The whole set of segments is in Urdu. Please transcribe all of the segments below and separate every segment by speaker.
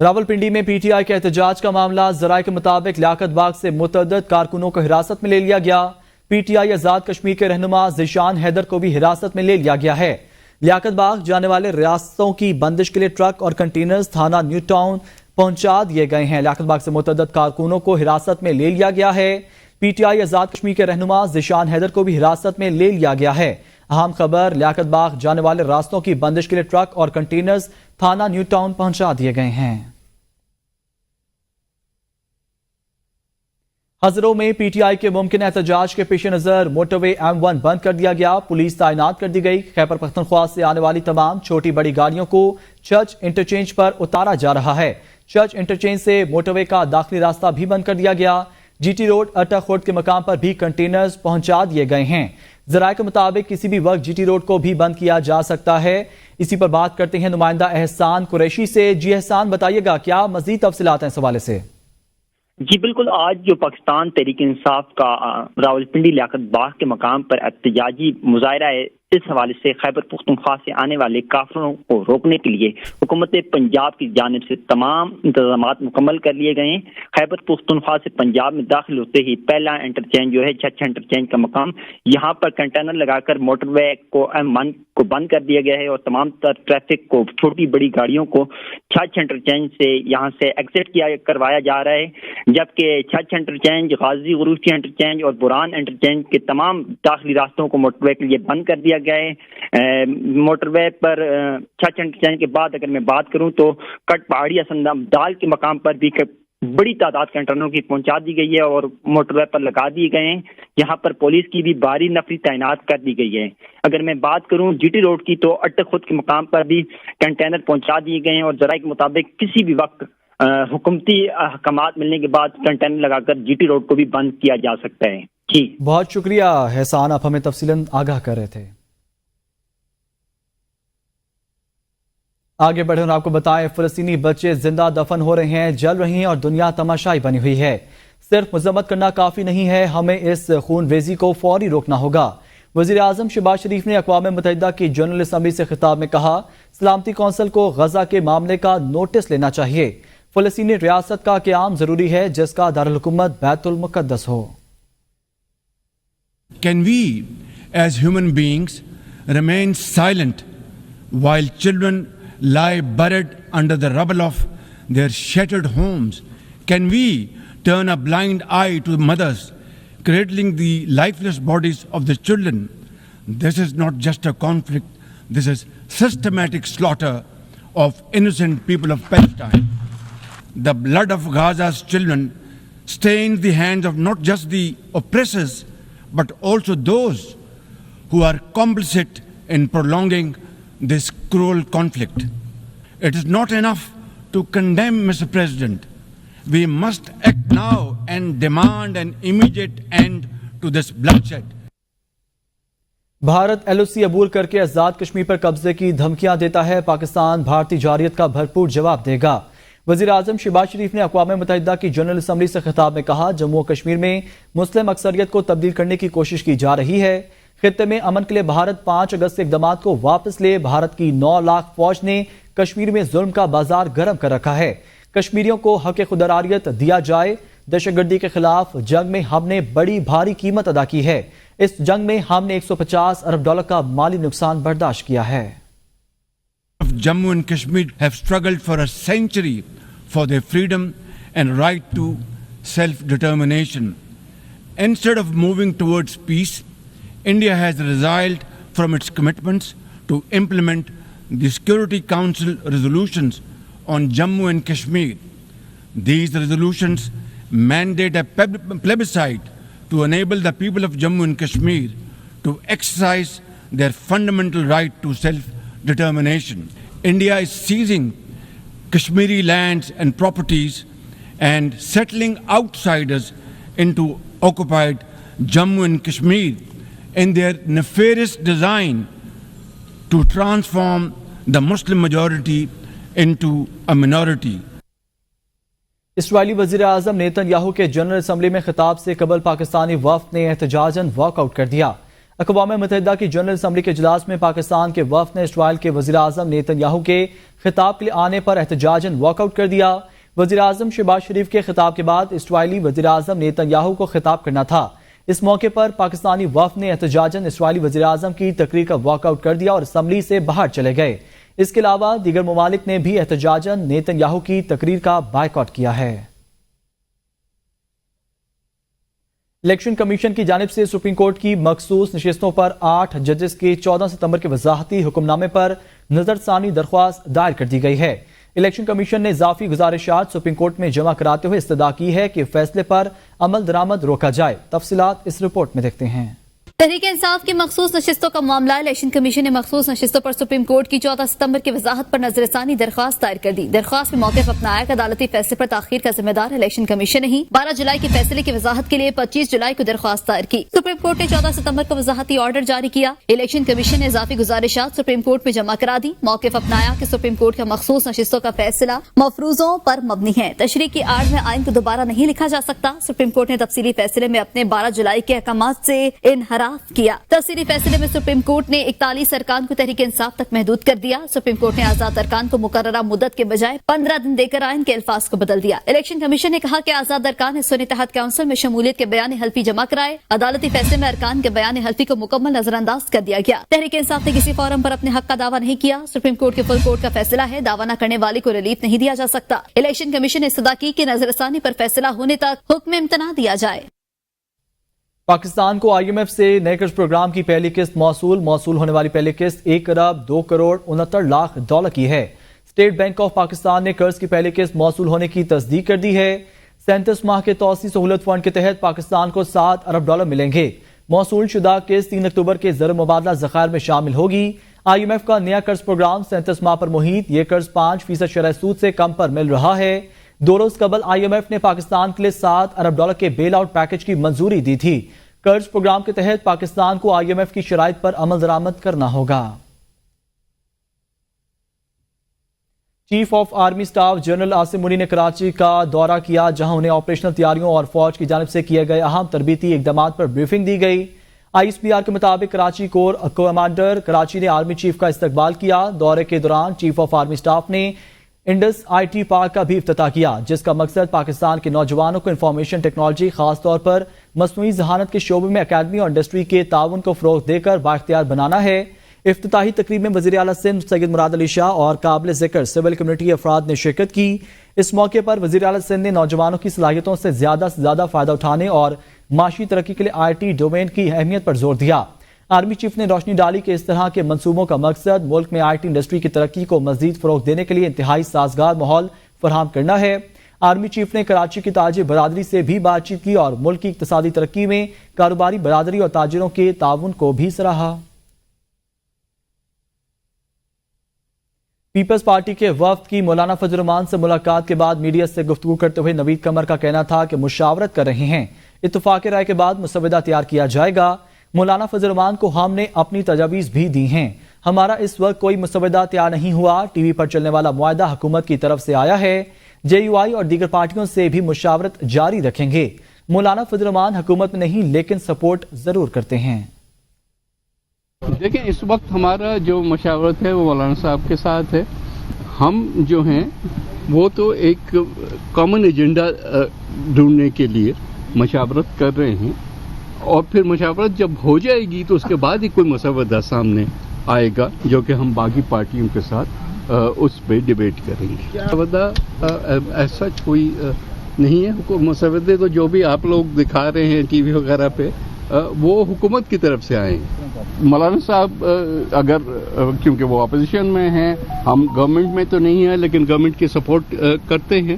Speaker 1: راولپنڈی میں پی ٹی آئی کے احتجاج کا معاملہ، ذرائع کے مطابق لیاقت باغ سے متعدد کارکنوں کو حراست میں لے لیا گیا۔ P T I Azad Kashmir کے رہنما ذیشان حیدر کو بھی حراست میں لے لیا گیا ہے۔ لیاقت باغ جانے والے ریاستوں کی بندش کے لیے ٹرک اور کنٹینرز تھانہ نیو ٹاؤن پہنچا دیے گئے ہیں۔ لیاقت باغ سے متعدد کارکنوں کو حراست میں لے لیا گیا ہے۔ P T I Azad Kashmir کے رہنما ذیشان حیدر کو بھی حراست میں لے لیا گیا ہے۔ اہم خبر، لیاقت باغ جانے والے راستوں کی بندش کے لیے ٹرک اور کنٹینرز تھانہ نیو ٹاؤن پہنچا دیے گئے ہیں۔ ہزروں میں پی ٹی آئی کے ممکنہ احتجاج کے پیش نظر موٹر وے M1 بند کر دیا گیا، پولیس تعینات کر دی گئی۔ خیبر پختونخوا سے آنے والی تمام چھوٹی بڑی گاڑیوں کو چرچ انٹرچینج پر اتارا جا رہا ہے۔ چرچ انٹرچینج سے موٹر وے کا داخلی راستہ بھی بند کر دیا گیا۔ جی ٹی روڈ اٹا خورد کے مقام پر بھی کنٹینرز پہنچا دیے گئے ہیں۔ ذرائع کے مطابق کسی بھی وقت جی ٹی روڈ کو بھی بند کیا جا سکتا ہے۔ اسی پر بات کرتے ہیں نمائندہ احسان قریشی سے۔ جی احسان، بتائیے گا کیا مزید تفصیلات ہیں اس حوالے سے؟
Speaker 2: جی بالکل، آج جو پاکستان تحریک انصاف کا راولپنڈی لیاقت باغ کے مقام پر احتجاجی مظاہرہ ہے، اس حوالے سے خیبر پختونخوا سے آنے والے کافروں کو روکنے کے لیے حکومت پنجاب کی جانب سے تمام انتظامات مکمل کر لیے گئے ہیں۔ خیبر پختونخوا سے پنجاب میں داخل ہوتے ہی پہلا انٹرچینج جو ہے چھچ انٹرچینج کا مقام، یہاں پر کنٹینر لگا کر موٹر وے کو M1 کو بند کر دیا گیا ہے اور تمام تر ٹریفک کو، چھوٹی بڑی گاڑیوں کو چھچ انٹرچینج سے یہاں سے ایگزٹ کروایا جا رہا ہے، جبکہ چھچ انٹرچینج، غازی غروچی انٹرچینج اور بران انٹرچینج کے تمام داخلی راستوں کو موٹر وے کے لیے بند کر دیا گیا ہے۔ موٹر وے پر چھچ انٹرچینج کے بعد اگر میں بات کروں تو کٹ پہاڑی اسندام دال کے مقام پر بھی بڑی تعداد کنٹینروں کی پہنچا دی گئی ہے اور موٹر وے پر لگا دیے گئے ہیں۔ یہاں پر پولیس کی بھی بھاری نفری تعینات کر دی گئی ہے۔ اگر میں بات کروں جی ٹی روڈ کی تو اٹک خود کے مقام پر بھی کنٹینر پہنچا دیے گئے ہیں اور ذرائع کے مطابق کسی بھی وقت حکومتی احکامات ملنے کے بعد کنٹینر لگا کر جی ٹی روڈ کو بھی بند کیا جا سکتا ہے۔ جی
Speaker 1: بہت شکریہ احسان، آپ ہمیں تفصیلاً آگاہ کر رہے تھے۔ آگے بڑھیں اور آپ کو بتائیں، فلسطینی بچے زندہ دفن ہو رہے ہیں، جل رہی ہیں اور دنیا تماشائی بنی ہوئی ہے۔ صرف مذمت کرنا کافی نہیں ہے، ہمیں اس خون ریزی کو فوری روکنا ہوگا۔ وزیر اعظم شہباز شریف نے اقوام متحدہ کی جنرل اسمبلی سے خطاب میں کہا، سلامتی کونسل کو غزہ کے معاملے کا نوٹس لینا چاہیے۔ فلسطینی ریاست کا قیام ضروری ہے جس کا دارالحکومت بیت المقدس ہو۔
Speaker 3: Can we, as human beings, remain silent while children lie buried under the rubble of their shattered homes? Can we turn a blind eye to mothers cradling the lifeless bodies of the children? This is not just a conflict, this is systematic slaughter of innocent people of Palestine. The blood of Gaza's children stains the hands of not just the oppressors, but also those who are complicit in prolonging this cruel conflict. It is not enough to condemn, Mr. President. We must act now and demand an immediate end to this bloodshed.
Speaker 1: Bharat L O C عبور کر کے آزاد کشمیر پر قبضے کی دھمکیاں دیتا ہے، پاکستان بھارتی جارحیت کا بھرپور جواب دے گا۔ وزیر اعظم شہباز شریف نے اقوام متحدہ کی جنرل اسمبلی سے خطاب میں کہا، جموں و کشمیر میں مسلم اکثریت کو تبدیل کرنے کی کوشش کی جا رہی ہے۔ خطے میں امن کے لیے بھارت 5 اگست سے اقدامات کو واپس لے۔ بھارت کی 9 لاکھ فوج نے کشمیر میں ظلم کا بازار گرم کر رکھا ہے۔ کشمیریوں کو حق خود ارادیت دیا جائے۔ دہشت گردی کے خلاف جنگ میں ہم نے بڑی بھاری قیمت ادا کی ہے۔ اس جنگ میں ہم نے $150 ارب کا مالی نقصان برداشت کیا ہے۔
Speaker 3: Jammu and Kashmir have struggled for a century for their freedom and right to self-determination. Instead of moving towards peace, India has resiled from its commitments to implement the Security Council resolutions on Jammu and Kashmir. These resolutions mandate a plebiscite to enable the people of Jammu and Kashmir to exercise their fundamental right to self-determination. India is seizing Kashmiri lands and properties and settling outsiders into occupied Jammu and Kashmir in their nefarious design to transform the Muslim majority into a minority.
Speaker 1: اسرائیلی وزیر اعظم نیتن یاہو کے جنرل اسمبلی میں خطاب سے قبل پاکستانی وفد نے احتجاجاً واک آؤٹ کر دیا۔ اقوام متحدہ کی جنرل اسمبلی کے اجلاس میں پاکستان کے وفد نے اسرائیل کے وزیر اعظم نیتن یاہو کے خطاب کے لیے آنے پر احتجاجاً واک آؤٹ کر دیا۔ وزیر اعظم شہباز شریف کے خطاب کے بعد اسرائیلی وزیر اعظم نیتن یاہو کو خطاب کرنا تھا۔ اس موقع پر پاکستانی وفد نے احتجاجاً اسرائیلی وزیر اعظم کی تقریر کا واک آؤٹ کر دیا اور اسمبلی سے باہر چلے گئے۔ اس کے علاوہ دیگر ممالک نے بھی احتجاجاً نیتن یاہو کی تقریر کا بائیکاٹ کیا ہے۔ الیکشن کمیشن کی جانب سے سپریم کورٹ کی مخصوص نشستوں پر 8 ججز کے 14 ستمبر کے وضاحتی حکم نامے پر نظر ثانی درخواست دائر کر دی گئی ہے۔ الیکشن کمیشن نے اضافی گزارشات سپریم کورٹ میں جمع کراتے ہوئے استدعا کی ہے کہ فیصلے پر عمل درآمد روکا جائے۔ تفصیلات اس رپورٹ میں دیکھتے ہیں۔
Speaker 4: تحریک انصاف کی مخصوص نشستوں کا معاملہ الیکشن کمیشن نے مخصوص نشستوں پر سپریم کورٹ کی 14 ستمبر کی وضاحت پر نظر ثانی درخواست دائر کر دی۔ درخواست میں موقف اپنایا کہ عدالتی فیصلے پر تاخیر کا ذمہ دار الیکشن کمیشن نہیں۔ 12 جولائی کے فیصلے کی وضاحت کے لیے 25 جولائی کو درخواست دائر کی۔ سپریم کورٹ نے 14 ستمبر کو وضاحتی آرڈر جاری کیا۔ الیکشن کمیشن نے اضافی گزارشات سپریم کورٹ میں جمع کرا دی۔ موقف اپنایا کہ سپریم کورٹ کے مخصوص نشستوں کا فیصلہ مفروضوں پر مبنی ہے۔ تشریح کی آڑ میں آئین کو دوبارہ نہیں لکھا جا سکتا۔ سپریم کورٹ نے تفصیلی فیصلے میں اپنے 12 جولائی کے احکامات سے انحراف کیا۔ تفصیلی فیصلے میں سپریم کورٹ نے 41 ارکان کو تحریک انصاف تک محدود کر دیا۔ سپریم کورٹ نے آزاد ارکان کو مقررہ مدت کے بجائے 15 دن دے کر آئین کے الفاظ کو بدل دیا۔ الیکشن کمیشن نے کہا کہ آزاد ارکان نے سنی تحت کونسل میں شمولیت کے بیان حلفی جمع کرائے۔ عدالتی فیصلے میں ارکان کے بیان حلفی کو مکمل نظر انداز کر دیا گیا۔ تحریک انصاف نے کسی فورم پر اپنے حق کا دعویٰ نہیں کیا۔ سپریم کورٹ کے فل کورٹ کا فیصلہ ہے، دعویٰ نہ کرنے والے کو ریلیف نہیں دیا جا سکتا۔ الیکشن کمیشن نے استدعا کی کہ نظر ثانی پر فیصلہ ہونے تک حکم امتناع دیا جائے۔
Speaker 1: پاکستان کو آئی ایم ایف سے نئے قرض پروگرام کی پہلی قسط موصول ہونے والی پہلی قسط 1 ارب 2 کروڑ 69 لاکھ ڈالر کی ہے۔ اسٹیٹ بینک آف پاکستان نے قرض کی پہلی قسط موصول ہونے کی تصدیق کر دی ہے۔ 37 ماہ کے توسیع سہولت فنڈ کے تحت پاکستان کو 7 ارب ڈالر ملیں گے۔ موصول شدہ قسط 3 اکتوبر کے زر مبادلہ ذخائر میں شامل ہوگی۔ آئی ایم ایف کا نیا قرض پروگرام 37 ماہ پر محیط یہ قرض 5% شرح سود سے کم پر مل رہا ہے۔ 2 روز قبل آئی ایم ایف نے پاکستان کے لیے 7 ارب ڈالر کے بیل آؤٹ پیکج کی منظوری دی تھی۔ قرض پروگرام کے تحت پاکستان کو آئی ایم ایف کی شرائط پر عمل درآمد کرنا ہوگا۔ Chief of army staff general Asim Munir نے کراچی کا دورہ کیا، جہاں انہیں آپریشنل تیاریوں اور فوج کی جانب سے کیے گئے اہم تربیتی اقدامات پر بریفنگ دی گئی۔ آئی ایس پی آر کے مطابق کراچی کور کمانڈر کراچی نے آرمی چیف کا استقبال کیا۔ دورے کے دوران چیف آف آرمی سٹاف نے انڈس آئی ٹی پارک کا بھی افتتاح کیا، جس کا مقصد پاکستان کے نوجوانوں کو انفارمیشن ٹیکنالوجی، خاص طور پر مصنوعی ذہانت کے شعبے میں اکیڈمی اور انڈسٹری کے تعاون کو فروغ دے کر بااختیار بنانا ہے۔ افتتاحی تقریب میں وزیر اعلیٰ سندھ سید مراد علی شاہ اور قابل ذکر سول کمیونٹی افراد نے شرکت کی۔ اس موقع پر وزیر اعلیٰ سندھ نے نوجوانوں کی صلاحیتوں سے زیادہ فائدہ اٹھانے اور معاشی ترقی کے لیے آئی ٹی ڈومین کی اہمیت پر زور دیا۔ آرمی چیف نے روشنی ڈالی کہ اس طرح کے منصوبوں کا مقصد ملک میں آئی ٹی انڈسٹری کی ترقی کو مزید فروغ دینے کے لیے انتہائی سازگار ماحول فراہم کرنا ہے۔ آرمی چیف نے کراچی کی تاجر برادری سے بھی بات چیت کی اور ملک کی اقتصادی ترقی میں کاروباری برادری اور تاجروں کے تعاون کو بھی سراہا۔ پیپلز پارٹی کے وفد کی مولانا فضل الرحمان سے ملاقات کے بعد میڈیا سے گفتگو کرتے ہوئے نوید قمر کا کہنا تھا کہ مشاورت کر رہے ہیں، اتفاق رائے کے بعد مسودہ تیار کیا جائے گا۔ مولانا فضل الرحمان کو ہم نے اپنی تجاویز بھی دی ہیں، ہمارا اس وقت کوئی مسودہ تیار نہیں ہوا، ٹی وی پر چلنے والا معاہدہ حکومت کی طرف سے آیا ہے، جے یو آئی اور دیگر پارٹیوں سے بھی مشاورت جاری رکھیں گے۔ مولانا فضل الرحمان حکومت میں نہیں لیکن سپورٹ ضرور کرتے ہیں۔
Speaker 5: دیکھیں اس وقت ہمارا جو مشاورت ہے وہ مولانا صاحب کے ساتھ ہے۔ ہم جو ہیں وہ تو ایک کامن ایجنڈا ڈھونڈنے کے لیے مشاورت کر رہے ہیں، اور پھر مشاورت جب ہو جائے گی تو اس کے بعد ہی کوئی مسودہ سامنے آئے گا جو کہ ہم باقی پارٹیوں کے ساتھ اس پہ ڈیبیٹ کریں گے۔ مسودہ ایسا کوئی نہیں ہے، مسودے تو جو بھی آپ لوگ دکھا رہے ہیں ٹی وی وغیرہ پہ وہ حکومت کی طرف سے آئیں گے۔ مولانا صاحب اگر کیونکہ وہ اپوزیشن میں ہیں، ہم گورنمنٹ میں تو نہیں ہیں لیکن گورنمنٹ کی سپورٹ کرتے ہیں۔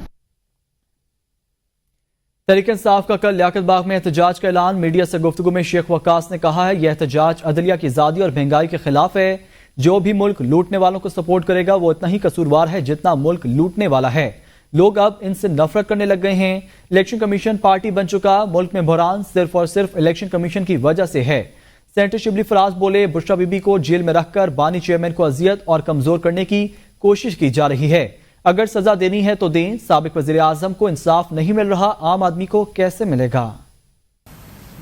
Speaker 1: تحریک انصاف کا کل لیاقت باغ میں احتجاج کا اعلان، میڈیا سے گفتگو میں شیخ وقاص نے کہا ہے یہ احتجاج عدلیہ کی آزادی اور مہنگائی کے خلاف ہے، جو بھی ملک لوٹنے والوں کو سپورٹ کرے گا وہ اتنا ہی قصوروار ہے جتنا ملک لوٹنے والا ہے، لوگ اب ان سے نفرت کرنے لگ گئے ہیں، الیکشن کمیشن پارٹی بن چکا، ملک میں بحران صرف اور صرف الیکشن کمیشن کی وجہ سے ہے۔ سینیٹر شبلی فراز بولے بشرا بی بی کو جیل میں رکھ کر بانی چیئرمین کو اذیت اور کمزور کرنے کی کوشش کی جا رہی ہے، اگر سزا دینی ہے تو دیں، سابق وزیر اعظم کو انصاف نہیں مل رہا، عام آدمی کو کیسے ملے گا؟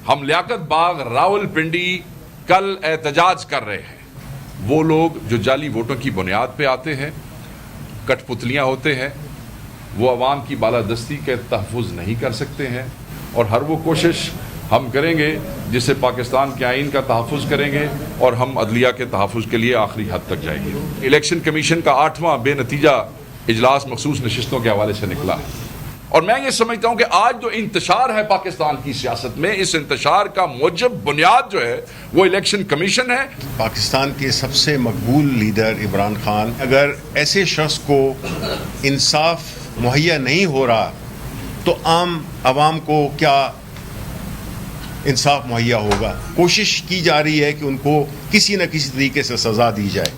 Speaker 6: ہم لیاقت باغ راول پنڈی کل احتجاج کر رہے ہیں وہ لوگ جو جعلی ووٹوں کی بنیاد پہ آتے ہیں، کٹ پتلیاں ہوتے ہیں، وہ عوام کی بالادستی کے تحفظ نہیں کر سکتے ہیں، اور ہر وہ کوشش ہم کریں گے جس سے پاکستان کے آئین کا تحفظ کریں گے اور ہم عدلیہ کے تحفظ کے لیے آخری حد تک جائیں گے۔ الیکشن کمیشن کا 8واں بے نتیجہ اجلاس مخصوص نشستوں کے حوالے سے نکلا ہے، اور میں یہ سمجھتا ہوں کہ آج جو انتشار ہے پاکستان کی سیاست میں، اس انتشار کا موجب بنیاد جو ہے وہ الیکشن کمیشن ہے۔
Speaker 7: پاکستان کے سب سے مقبول لیڈر عمران خان، اگر ایسے شخص کو انصاف مہیا نہیں ہو رہا تو عام عوام کو کیا انصاف مہیا ہوگا؟ کوشش کی جا رہی ہے کہ ان کو کسی نہ کسی طریقے سے سزا دی جائے،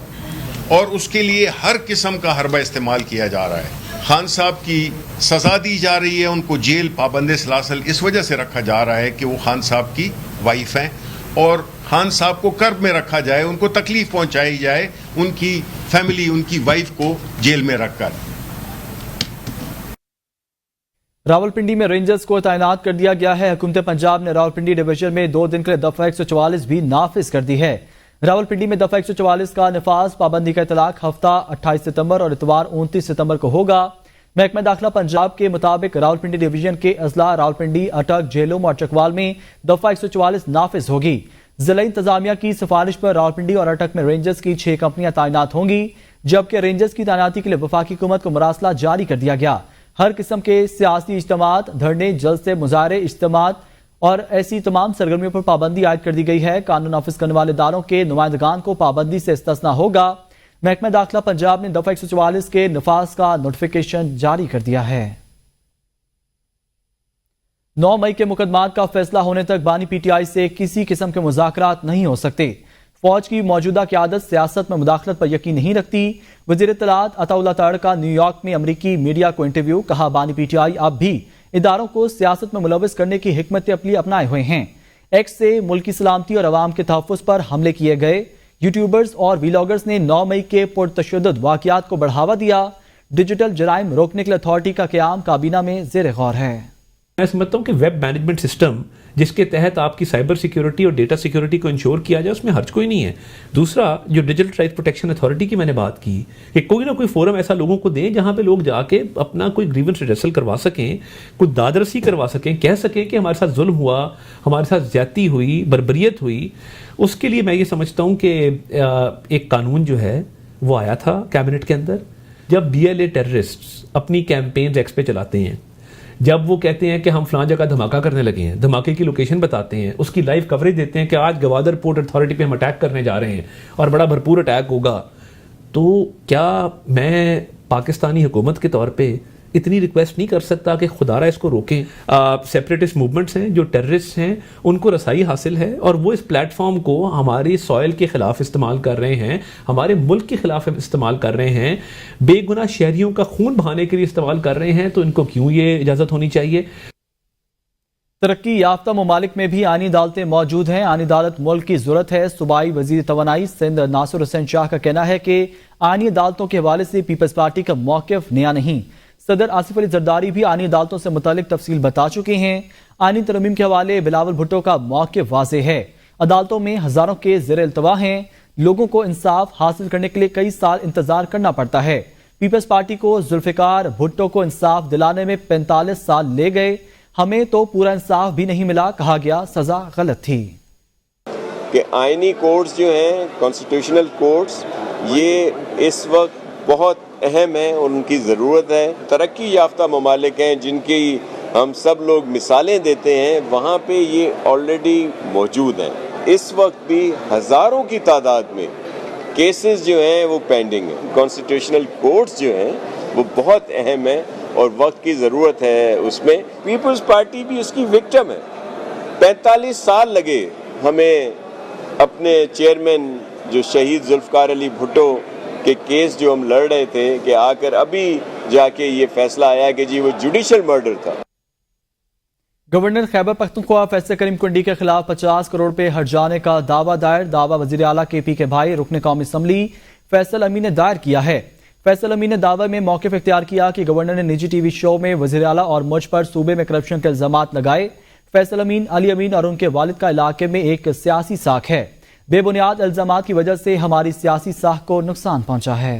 Speaker 7: اور اس کے لیے ہر قسم کا حربہ استعمال کیا جا رہا ہے۔ خان صاحب کی سزا دی جا رہی ہے، ان کو جیل پابند سلاسل اس وجہ سے رکھا جا رہا ہے کہ وہ خان صاحب کی وائف ہیں، اور خان صاحب کو کرب میں رکھا جائے، ان کو تکلیف پہنچائی جائے، ان کی فیملی، ان کی وائف کو جیل میں رکھ کر۔
Speaker 1: راولپنڈی میں رینجرز کو تعینات کر دیا گیا ہے۔ حکومت پنجاب نے راولپنڈی ڈویژن میں 2 دن کے لیے دفعہ 144 بھی نافذ کر دی ہے۔ راولپنڈی میں دفعہ 144 کا نفاذ پابندی کا اطلاق ہفتہ 28 ستمبر اور اتوار 29 ستمبر کو ہوگا۔ محکمہ داخلہ پنجاب کے مطابق راولپنڈی ڈویژن کے اضلاع راولپنڈی، اٹک، جہلم اور چکوال میں دفعہ 144 نافذ ہوگی۔ ضلعی انتظامیہ کی سفارش پر راولپنڈی اور اٹک میں رینجرز کی 6 کمپنیاں تعینات ہوں گی، جبکہ رینجرز کی تعیناتی کے لیے وفاقی حکومت کو مراسلہ جاری کر دیا گیا۔ ہر قسم کے سیاسی اجتماعات، دھرنے، جلسے، مظاہرے، اجتماعات اور ایسی تمام سرگرمیوں پر پابندی عائد کر دی گئی ہے۔ قانون نافذ کرنے والے اداروں کے نمائندگان کو پابندی سے استثناء ہوگا۔ محکمہ داخلہ پنجاب نے دفعہ 144 کے نفاذ کا نوٹیفیکیشن جاری کر دیا ہے۔ 9 مئی کے مقدمات کا فیصلہ ہونے تک بانی پی ٹی آئی سے کسی قسم کے مذاکرات نہیں ہو سکتے۔ فوج کی موجودہ قیادت سیاست میں مداخلت پر یقین نہیں رکھتی۔ وزیر اطلاعات عطا اللہ تڑ کا نیو یارک میں امریکی میڈیا کو انٹرویو، کہا بانی پی ٹی آئی اب بھی اداروں کو سیاست میں ملوث کرنے کی حکمت عملی اپنائے ہوئے ہیں۔ ایکس سے ملکی سلامتی اور عوام کے تحفظ پر حملے کیے گئے۔ یوٹیوبرز اور ویلاگرز نے 9 مئی کے پرتشدد واقعات کو بڑھاوا دیا۔ ڈیجیٹل جرائم روکنے کے لیے اتھارٹی کا قیام کابینہ میں زیر غور ہے۔
Speaker 8: میں سمجھتا ہوں کہ ویب مینجمنٹ سسٹم جس کے تحت آپ کی سائبر سیکیورٹی اور ڈیٹا سیکیورٹی کو انشور کیا جائے، اس میں حرج کوئی نہیں ہے۔ دوسرا، جو ڈیجیٹل رائٹ پروٹیکشن اتھارٹی کی میں نے بات کی، کہ کوئی نہ کوئی فورم ایسا لوگوں کو دیں جہاں پہ لوگ جا کے اپنا کوئی گریونس ریڈرسل کروا سکیں، کوئی دادرسی کروا سکیں، کہہ سکیں کہ ہمارے ساتھ ظلم ہوا، ہمارے ساتھ زیادتی ہوئی، بربریت ہوئی۔ اس کے لیے میں یہ سمجھتا ہوں کہ ایک قانون جو ہے وہ آیا تھا کیبنٹ کے اندر۔ جب ڈی ایل اے ٹیررسٹ اپنی کیمپینز ایکس پہ چلاتے ہیں، جب وہ کہتے ہیں کہ ہم فلاں جگہ دھماکہ کرنے لگے ہیں، دھماکے کی لوکیشن بتاتے ہیں، اس کی لائیو کوریج دیتے ہیں کہ آج گوادر پورٹ اتھارٹی پہ ہم اٹیک کرنے جا رہے ہیں اور بڑا بھرپور اٹیک ہوگا، تو کیا میں پاکستانی حکومت کے طور پہ اتنی ریکویسٹ نہیں کر سکتا کہ خدا را اس کو روکیں؟ سیپریٹسٹ موومنٹس ہیں جو ٹیررسٹ ہیں، ان کو رسائی حاصل ہے اور وہ اس پلیٹ فارم کو ہماری سوئل کے خلاف استعمال کر رہے ہیں، ہمارے ملک کے خلاف استعمال کر رہے ہیں، بے گناہ شہریوں کا خون بہانے کے لیے استعمال کر رہے ہیں، تو ان کو کیوں یہ اجازت ہونی چاہیے؟
Speaker 1: ترقی یافتہ ممالک میں بھی آئینی عدالتیں موجود ہیں۔ آئینی عدالت ملک کی ضرورت ہے۔ صوبائی وزیر توانائی سندھ ناصر حسین شاہ کا کہنا ہے کہ آئینی عدالتوں کے حوالے سے پیپلز پارٹی کا موقف نیا نہیں۔ صدر آصف علی زرداری بھی آئینی عدالتوں سے متعلق تفصیل بتا چکے ہیں۔ آئینی ترمیم کے حوالے بلاول بھٹو کا موقف واضح ہے۔ عدالتوں میں ہزاروں کے زیر التوا ہیں، لوگوں کو انصاف حاصل کرنے کے لیے کئی سال انتظار کرنا پڑتا ہے۔ پیپلز پارٹی کو ذوالفقار بھٹو کو انصاف دلانے میں 45 سال لے گئے، ہمیں تو پورا انصاف بھی نہیں ملا، کہا گیا سزا غلط تھی۔
Speaker 9: کہ آئینی کورٹس جو ہیں، کانسٹیٹیوشنل کورٹس، یہ اس وقت بہت اہم ہے اور ان کی ضرورت ہے۔ ترقی یافتہ ممالک ہیں جن کی ہم سب لوگ مثالیں دیتے ہیں، وہاں پہ یہ آلریڈی موجود ہیں۔ اس وقت بھی ہزاروں کی تعداد میں کیسز جو ہیں وہ پینڈنگ ہیں۔ کانسٹیٹیوشنل کورٹس جو ہیں وہ بہت اہم ہیں اور وقت کی ضرورت ہے اس میں۔ پیپلز پارٹی بھی اس کی وکٹم ہے۔ 45 سال لگے ہمیں اپنے چیئرمین جو شہید ذوالفقار علی بھٹو کے کیس جو ہم لڑ رہے تھے، کہ آ کر ابھی جا کے یہ فیصلہ آیا کہ جی وہ جوڈیشل مرڈر تھا۔
Speaker 1: گورنر خیبر پختونخوا فیصل کریم کنڈی کے خلاف 50 کروڑ روپے ہٹ جانے کا دعویٰ دائر۔ دعویٰ وزیر اعلیٰ کے پی کے بھائی رکن قومی اسمبلی فیصل امین نے دائر کیا ہے۔ فیصل امین نے دعوے میں موقف اختیار کیا کہ گورنر نے نجی ٹی وی شو میں وزیر اعلیٰ اور مجھ پر صوبے میں کرپشن کے الزامات لگائے۔ فیصل امین، علی امین اور ان کے والد کا علاقے میں ایک سیاسی ساکھ ہے۔ بے بنیاد الزامات کی وجہ سے ہماری سیاسی ساکھ کو نقصان پہنچا ہے۔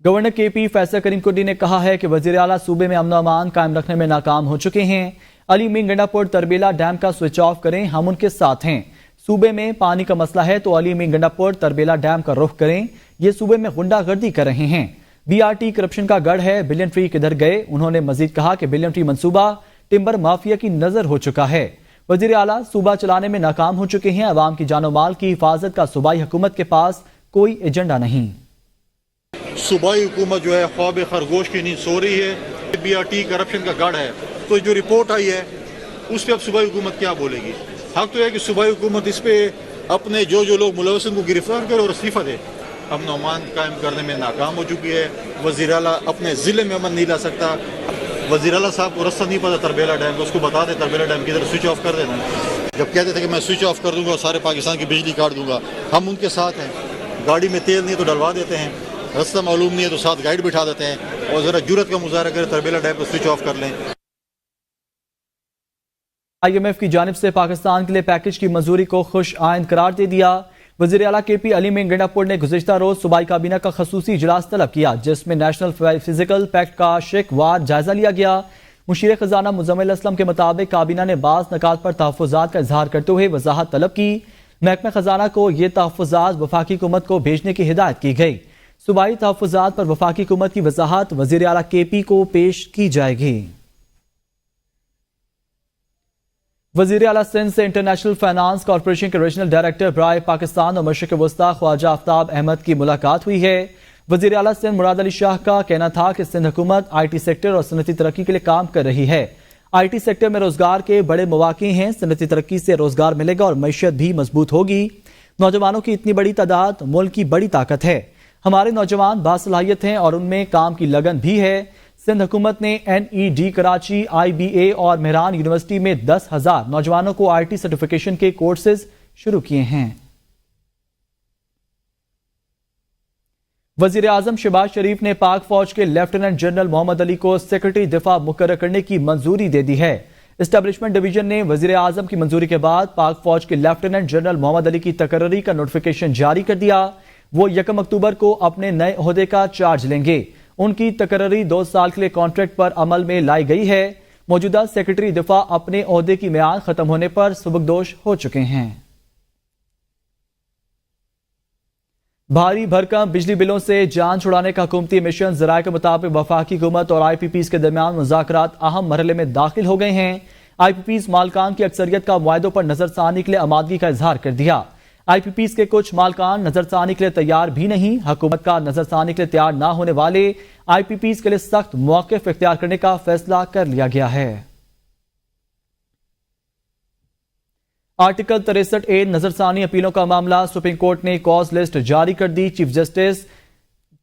Speaker 1: گورنر کے پی فیصل کریم کنڈی نے کہا ہے کہ وزیر اعلیٰ صوبے میں امن و امان قائم رکھنے میں ناکام ہو چکے ہیں۔ علی مین گنڈا پور تربیلا ڈیم کا سوئچ آف کریں، ہم ان کے ساتھ ہیں۔ صوبے میں پانی کا مسئلہ ہے تو علی مین گنڈا پور تربیلا ڈیم کا رخ کریں، یہ صوبے میں غنڈہ گردی کر رہے ہیں۔ بی آر ٹی کرپشن کا گڑھ ہے، بلین ٹری کدھر گئے؟ انہوں نے مزید کہا کہ بلین ٹری منصوبہ ٹمبر مافیا کی نظر ہو چکا ہے۔ وزیر اعلیٰ صوبہ چلانے میں ناکام ہو چکے ہیں، عوام کی جان و مال کی حفاظت کا صوبائی حکومت کے پاس کوئی ایجنڈا نہیں۔
Speaker 10: صوبائی حکومت جو ہے خواب خرگوش کی نیند سو رہی ہے، بی آر ٹی کرپشن کا گڑھ ہے، تو جو رپورٹ آئی ہے اس پہ اب صوبائی حکومت کیا بولے گی؟ حق تو ہے کہ صوبائی حکومت اس پہ اپنے جو لوگ ملوث کو گرفتار کرے اور استعفیٰ دے۔ امن و امان قائم کرنے میں ناکام ہو چکی ہے، وزیر اعلیٰ اپنے ضلع میں امن نہیں لا سکتا۔ وزیر اعلیٰ صاحب کو رستہ نہیں پتا تربیلا ڈیم کو، اس کو بتا دے تربیلا ڈیم کی ادھر سوئچ آف کر دینا۔ جب کہتے تھے کہ میں سوئچ آف کر دوں گا اور سارے پاکستان کی بجلی کاٹ دوں گا، ہم ان کے ساتھ ہیں۔ گاڑی میں تیل نہیں تو ڈلوا دیتے ہیں، رستہ معلوم نہیں ہے تو ساتھ گائیڈ بٹھا دیتے ہیں، اور ذرا جرت کا مظاہرہ کرے تربیلا ڈیم کو سوئچ آف کر لیں۔
Speaker 1: آئی ایم ایف کی جانب سے پاکستان کے لیے پیکج کی منظوری کو خوش آئند قرار دے دیا۔ وزیر اعلیٰ کے پی علی مین گنڈا پور نے گزشتہ روز صوبائی کابینہ کا خصوصی اجلاس طلب کیا، جس میں نیشنل فزیکل پیکٹ کا شق وار جائزہ لیا گیا۔ مشیر خزانہ مزمل اسلم کے مطابق کابینہ نے بعض نکات پر تحفظات کا اظہار کرتے ہوئے وضاحت طلب کی۔ محکمہ خزانہ کو یہ تحفظات وفاقی حکومت کو بھیجنے کی ہدایت کی گئی۔ صوبائی تحفظات پر وفاقی حکومت کی وضاحت وزیر اعلیٰ کے پی کو پیش کی جائے گی۔ وزیر اعلیٰ سندھ سے انٹرنیشنل فائنانس کارپوریشن کے ریجنل ڈائریکٹر برائے پاکستان اور مشرق وسطیٰ خواجہ آفتاب احمد کی ملاقات ہوئی ہے۔ وزیر اعلیٰ سندھ مراد علی شاہ کا کہنا تھا کہ سندھ حکومت آئی ٹی سیکٹر اور صنعتی ترقی کے لیے کام کر رہی ہے۔ آئی ٹی سیکٹر میں روزگار کے بڑے مواقع ہیں، صنعتی ترقی سے روزگار ملے گا اور معیشت بھی مضبوط ہوگی۔ نوجوانوں کی اتنی بڑی تعداد ملک کی بڑی طاقت ہے، ہمارے نوجوان باصلاحیت ہیں اور ان میں کام کی لگن بھی ہے۔ سندھ حکومت نے N E D Karachi, I B A اور مہران یونیورسٹی میں 10,000 نوجوانوں کو آئی ٹی سرٹیفکیشن کے کورسز شروع کیے ہیں۔ وزیر اعظم شہباز شریف نے پاک فوج کے لیفٹیننٹ جنرل محمد علی کو سیکرٹری دفاع مقرر کرنے کی منظوری دے دی ہے۔ اسٹیبلشمنٹ ڈویژن نے وزیر اعظم کی منظوری کے بعد پاک فوج کے لیفٹیننٹ جنرل محمد علی کی تقرری کا نوٹیفیکیشن جاری کر دیا۔ وہ 1 اکتوبر کو اپنے نئے عہدے کا چارج لیں گے۔ ان کی تقرری 2 سال کے لیے کانٹریکٹ پر عمل میں لائی گئی ہے۔ موجودہ سیکرٹری دفاع اپنے عہدے کی میعاد ختم ہونے پر سبکدوش ہو چکے ہیں۔ بھاری بھرکم بجلی بلوں سے جان چھڑانے کا حکومتی مشن، ذرائع کے مطابق وفاقی حکومت اور آئی پی پیز کے درمیان مذاکرات اہم مرحلے میں داخل ہو گئے ہیں۔ آئی پی پیز مالکان کی اکثریت کا معاہدوں پر نظر ثانی کے لیے آمادگی کا اظہار کر دیا۔ آئی پی پیز کے کچھ مالکان نظر ثانی کے لیے تیار بھی نہیں۔ حکومت کا نظر ثانی کے لیے تیار نہ ہونے والے آئی پی پیز کے لیے سخت موقف اختیار کرنے کا فیصلہ کر لیا گیا ہے۔ آرٹیکل 63A نظر ثانی اپیلوں کا معاملہ، سپریم کورٹ نے کاز لسٹ جاری کر دی۔ چیف جسٹس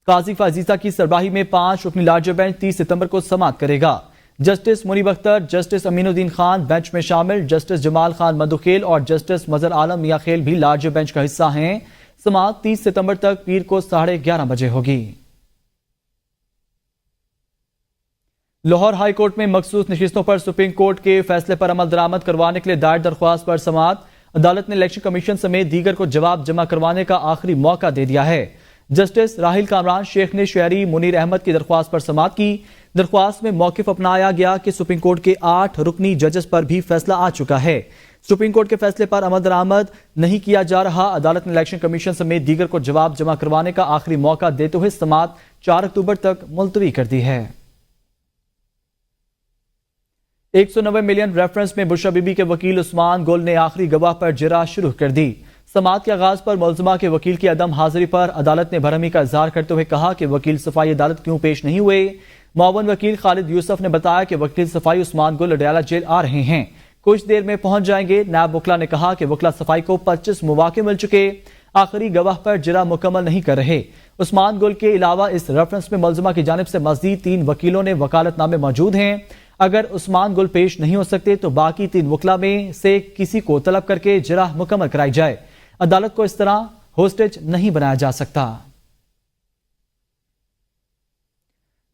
Speaker 1: قاضی فائزیزہ کی سربراہی میں 5 رکنی لارجر بینچ 30 ستمبر کو سماعت کرے گا۔ جسٹس منیب اختر، جسٹس امین الدین خان بینچ میں شامل، جسٹس جمال خان مندوخیل اور جسٹس مظہر عالم میاں خیل بھی لارجر بینچ کا حصہ ہیں۔ سماعت 30 ستمبر تک پیر کو 11:30 بجے ہوگی۔ لاہور ہائی کورٹ میں مخصوص نشستوں پر سپریم کورٹ کے فیصلے پر عمل درآمد کروانے کے لیے دائر درخواست پر سماعت۔ عدالت نے الیکشن کمیشن سمیت دیگر کو جواب جمع کروانے کا آخری موقع دے دیا ہے۔ جسٹس راہیل کامران شیخ نے شہری منیر احمد کی درخواست پر سماعت کی۔ درخواست میں موقف اپنایا گیا کہ سپریم کورٹ کے 8 رکنی ججز پر بھی فیصلہ آ چکا ہے، سپریم کورٹ کے فیصلے پر عمل درآمد نہیں کیا جا رہا۔ عدالت نے الیکشن کمیشن سمیت دیگر کو جواب جمع کروانے کا آخری موقع دیتے ہوئے سماعت 4 اکتوبر تک ملتوی کر دی ہے۔ 190 ملین ریفرنس میں بشرا بی بی کے وکیل عثمان گل نے آخری گواہ پر جرح شروع کر دی۔ سماعت کے آغاز پر ملزمہ کے وکیل کی عدم حاضری پر عدالت نے برہمی کا اظہار کرتے ہوئے کہا کہ وکیل صفائی عدالت کیوں پیش نہیں ہوئے۔ معاون وکیل خالد یوسف نے بتایا کہ وکیل صفائی عثمان گل اڈیالہ جیل آ رہے ہیں، کچھ دیر میں پہنچ جائیں گے۔ نائب وکلا نے کہا کہ وکلا صفائی کو 25 مواقع مل چکے، آخری گواہ پر جرح مکمل نہیں کر رہے۔ عثمان گل کے علاوہ اس ریفرنس میں ملزمہ کی جانب سے مزید 3 وکیلوں نے وکالت نامے موجود ہیں۔ اگر عثمان گل پیش نہیں ہو سکتے تو باقی 3 وکلا میں سے کسی کو طلب کر کے جرح مکمل کرائی جائے۔ عدالت کو اس طرح ہوسٹیج نہیں بنایا جا سکتا۔